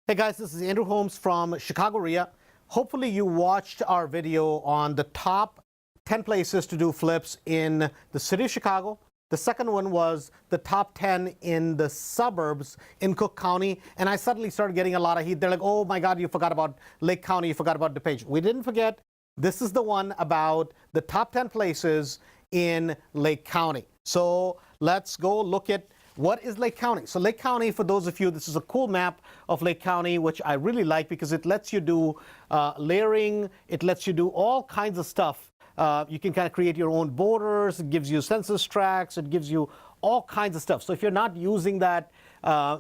Hey guys, this is Andrew Holmes from Chicago RIA. Hopefully you watched our video on the top 10 places to do flips in the city of Chicago. The second one was the top 10 in the suburbs in Cook County. And I suddenly started getting a lot of heat. They're like, oh my God, you forgot about Lake County, you forgot about DuPage. We didn't forget. This is the one about the top 10 places in Lake County. So let's go look at what is Lake County. So Lake County, for those of you, this is a cool map of Lake County, which I really like because it lets you do layering. It lets you do all kinds of stuff. You can kind of create your own borders. It gives you census tracts. It gives you all kinds of stuff. So if you're not using that,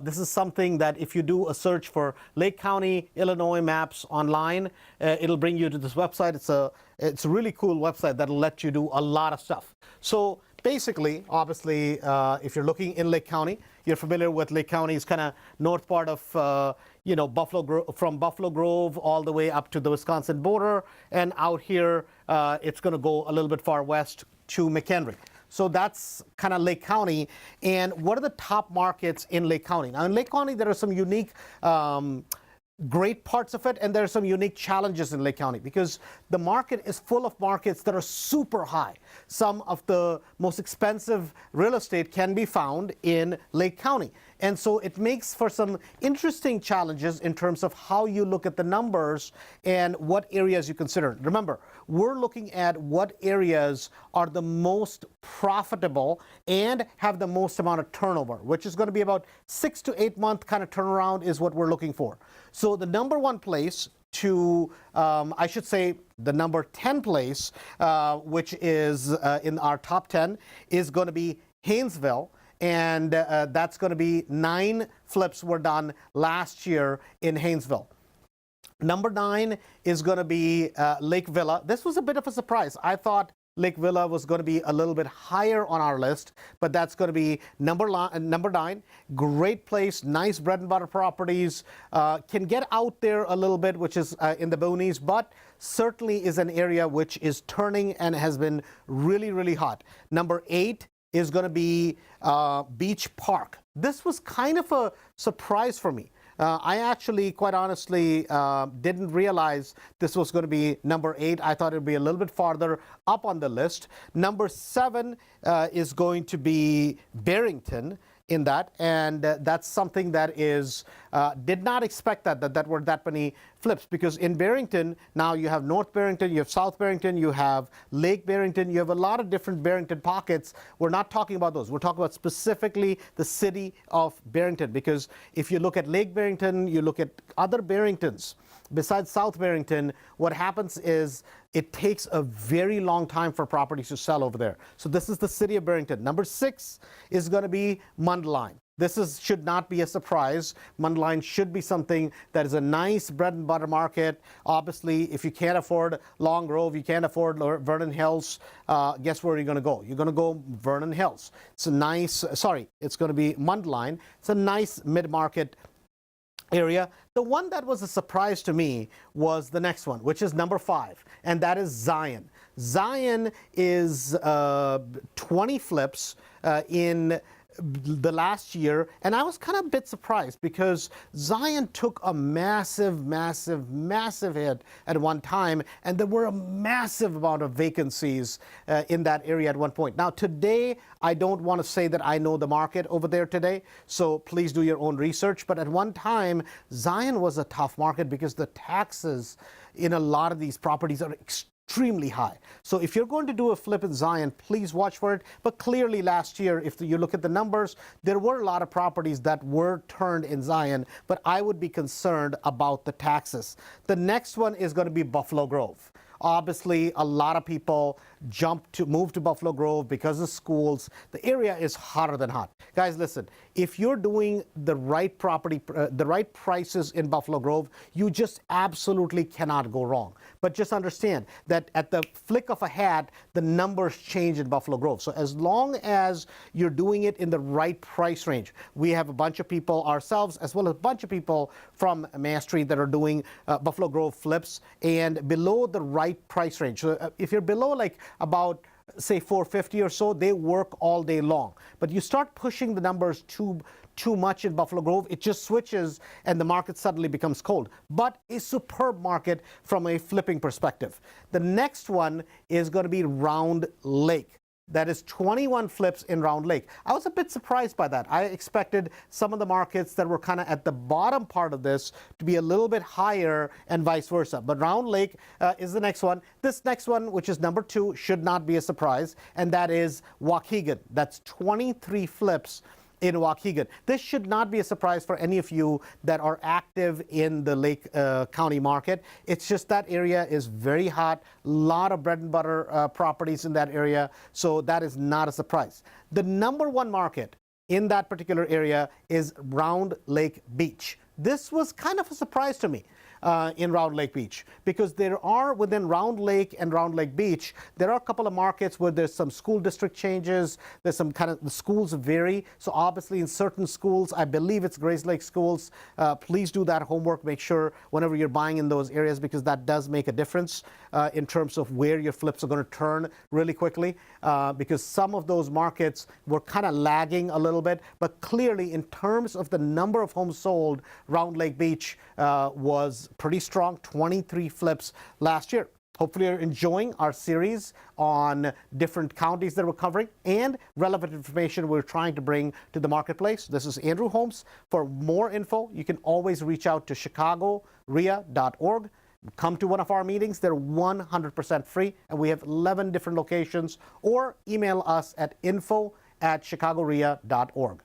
this is something that if you do a search for Lake County, Illinois maps online, it'll bring you to this website. It's a really cool website that'll let you do a lot of stuff. So basically, obviously, if you're looking in Lake County, you're familiar with Lake County. It's kind of north part of, from Buffalo Grove all the way up to the Wisconsin border. And out here, it's going to go a little bit far west to McHenry. So that's kind of Lake County. And what are the top markets in Lake County? Now, in Lake County, there are some unique great parts of it, and there are some unique challenges in Lake County because the market is full of markets that are super high. Some of the most expensive real estate can be found in Lake County. And so it makes for some interesting challenges in terms of how you look at the numbers and what areas you consider. Remember, we're looking at what areas are the most profitable and have the most amount of turnover, which is going to be about 6 to 8 month kind of turnaround is what we're looking for. So the number one place to, I should say the number 10 place, which is in our top 10, is going to be Haynesville. And that's going to be 9 flips were done last year in Haynesville. Number 9 is going to be Lake Villa. This was a bit of a surprise. I thought Lake Villa was going to be a little bit higher on our list, but that's going to be number 9. Great place, nice bread and butter properties. Can get out there a little bit, which is in the boonies, but certainly is an area which is turning and has been really, really hot. Number 8 is going to be Beach Park. This was kind of a surprise for me. I actually, quite honestly, didn't realize this was going to be number 8. I thought it would be a little bit farther up on the list. Number 7 is going to be Barrington in that, and that's something that is did not expect that were that many flips, because in Barrington now you have North Barrington, you have South Barrington, you have Lake Barrington, you have a lot of different Barrington pockets. We're not talking about those. We're talking about specifically the city of Barrington, because if you look at Lake Barrington, you look at other Barringtons besides South Barrington, what happens is it takes a very long time for properties to sell over there. So this is the city of Barrington. Number 6 is going to be Mundelein. This should not be a surprise. Mundelein should be something that is a nice bread and butter market. Obviously, if you can't afford Long Grove, you can't afford Vernon Hills, guess where you're going to go? You're going to go Vernon Hills. It's a nice, it's going to be Mundelein. It's a nice mid-market area. The one that was a surprise to me was the next one, which is number 5, and that is Zion. Zion is 20 flips in the last year, and I was kind of a bit surprised because Zion took a massive hit at one time, and there were a massive amount of vacancies in that area at one point. Now today, I don't want to say that I know the market over there today, so please do your own research, but at one time Zion was a tough market because the taxes in a lot of these properties are extremely high. So if you're going to do a flip in Zion, please watch for it. But clearly last year, if you look at the numbers, there were a lot of properties that were turned in Zion, but I would be concerned about the taxes. The next one is going to be Buffalo Grove. Obviously, a lot of people move to Buffalo Grove because of schools. The area is hotter than hot. Guys, listen, if you're doing the right property, the right prices in Buffalo Grove, you just absolutely cannot go wrong. But just understand that at the flick of a hat, the numbers change in Buffalo Grove. So as long as you're doing it in the right price range, we have a bunch of people ourselves, as well as a bunch of people from Mastery that are doing Buffalo Grove flips, and below the right price range. So if you're below like about say 450 or so, they work all day long. But you start pushing the numbers too too much in Buffalo Grove. It just switches and the market suddenly becomes cold. But a superb market from a flipping perspective. The next one is going to be Round Lake. That is 21 flips in Round Lake. I was a bit surprised by that. I expected some of the markets that were kind of at the bottom part of this to be a little bit higher and vice versa. But Round Lake is the next one. This next one, which is number 2, should not be a surprise, and that is Waukegan. That's 23 flips in Waukegan. This should not be a surprise for any of you that are active in the Lake County market. It's just that area is very hot, a lot of bread and butter properties in that area, so that is not a surprise. The number 1 market in that particular area is Round Lake Beach. This was kind of a surprise to me. In Round Lake Beach, because there are within Round Lake and Round Lake Beach, there are a couple of markets where there's some school district changes. There's some kind of, the schools vary. So obviously in certain schools, I believe it's Grace Lake schools, please do that homework. Make sure whenever you're buying in those areas, because that does make a difference in terms of where your flips are going to turn really quickly, because some of those markets were kind of lagging a little bit, but clearly in terms of the number of homes sold, Round Lake Beach was pretty strong, 23 flips last year. Hopefully you're enjoying our series on different counties that we're covering and relevant information we're trying to bring to the marketplace. This is Andrew Holmes. For more info, you can always reach out to chicagorea.org. Come to one of our meetings. They're 100% free, and we have 11 different locations, or email us at info@chicagorea.org.